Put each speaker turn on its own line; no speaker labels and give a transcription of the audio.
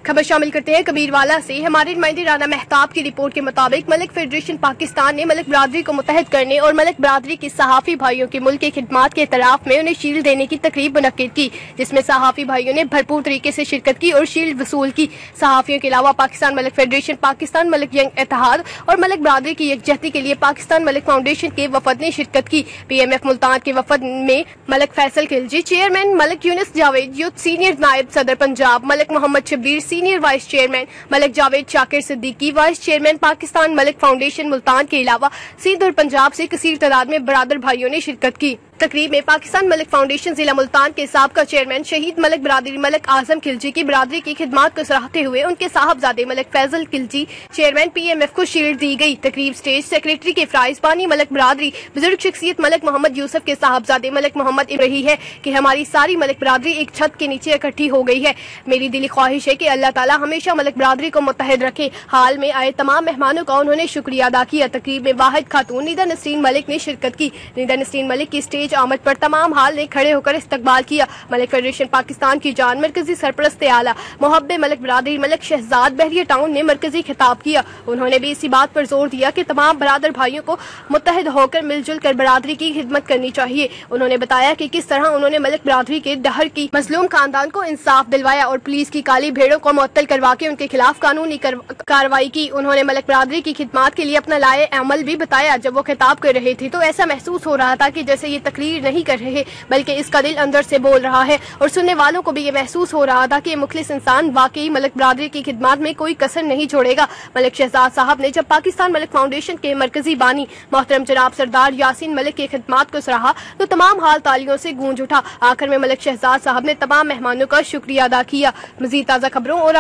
खबर शामिल करते हैं कबीरवाला से। हमारे नुमाइंदे राना मेहताब की रिपोर्ट के मुताबिक मलिक फेडरेशन पाकिस्तान ने मलिक बरादरी को मुत्तहद करने और मलिक बरादरी के सहाफ़ी भाइयों के मुल्क की खिदमात के इतराफ में उन्हें शील्ड देने की तकरीब मुनक्किद की, जिसमें सहाफ़ी भाइयों ने भरपूर तरीके से शिरकत की और शील्ड वसूल की। सहाफ़ियों के अलावा पाकिस्तान मलिक फेडरेशन, पाकिस्तान मलिक यंग इत्तेहाद और मलिक बरादरी की यकजहती के लिए पाकिस्तान मलिक फाउंडेशन के वफद ने शिरकत की। PMF मुल्तान के वफद में Malik Faisal Khilji chairman, Malik Younus Javed youth senior नायब सदर Punjab, Malik Mohammad Shabbir senior vice chairman, Malik Javed Shakir Siddiqui vice chairman Pakistan Malik foundation Multan के अलावा सिंध और पंजाब से कसीर तादाद में बरादर भाइयों ने शिरकत की। तकरीब में पाकिस्तान मलिक फाउंडेशन जिला मुल्तान के साबका चेयरमैन शहीद मलिक बरादरी मलिक आजम खिलजी की बरादरी की खिदमात को सराहते हुए उनके साहबजादे मलिक फैजल खिलजी चेयरमैन PMF को शील्ड दी गई। तकरीब स्टेज सेक्रेटरी के फ्राइज बानी मलिक बरादरी बुजुर्ग शख्सियत मलिक मोहम्मद यूसुफ के साहबजादे मलिक मोहम्मद रही है कि हमारी सारी मलिक बरादरी एक छत के नीचे इकट्ठी हो गई है। मेरी दिली ख्वाहिश है कि अल्लाह ताला हमेशा मलिक बरादरी को मुत्तहद रखे। हाल में आए तमाम मेहमानों का उन्होंने शुक्रिया अदा किया। तकरीब में वाहिद खातून निदा नसरीन मलिक ने शिरकत की। निदा नसरीन मलिक की स्टेज आमद पर तमाम हाल ने खड़े होकर इस्तकबाल किया। मलिक फेडरेशन पाकिस्तान की जान मरकजी सरपरस्त आला मोहब्बे मलिक बरादरी मलिक शहजाद बहरिया टाउन ने मरकजी खिताब किया। उन्होंने भी इसी बात पर जोर दिया कि तमाम बरादर भाइयों को मुत्तहद होकर मिलजुल कर बरादरी की खिदमत करनी चाहिए। उन्होंने बताया कि किस तरह उन्होंने मलिक बरादरी के डहर की मजलूम खानदान को इंसाफ दिलवाया और पुलिस की काली भेड़ों को मुअत्तल करवा के उनके खिलाफ कानूनी कार्रवाई की। उन्होंने मलिक बरादरी की खिदमात के लिए अपना लाए अमल भी बताया। जब वो खिताब कर रहे थे तो ऐसा महसूस हो रहा था कि जैसे ये तकरीर नहीं कर रहे बल्कि इसका दिल अंदर से बोल रहा है और सुनने वालों को भी ये महसूस हो रहा था कि मुखलिस इंसान वाकई मलिक बरादरी की खिदमत में कोई कसर नहीं छोड़ेगा। मलिक शहजाद साहब ने जब पाकिस्तान मलिक फाउंडेशन के मरकजी बानी मोहतरम जनाब सरदार यासीन मलिक की खिदमत को सराहा तो तमाम हाल तालियों से गूंज उठा। आखिर में मलिक शहजाद साहब ने तमाम मेहमानों का शुक्रिया अदा किया। मजीद ताज़ा खबरों और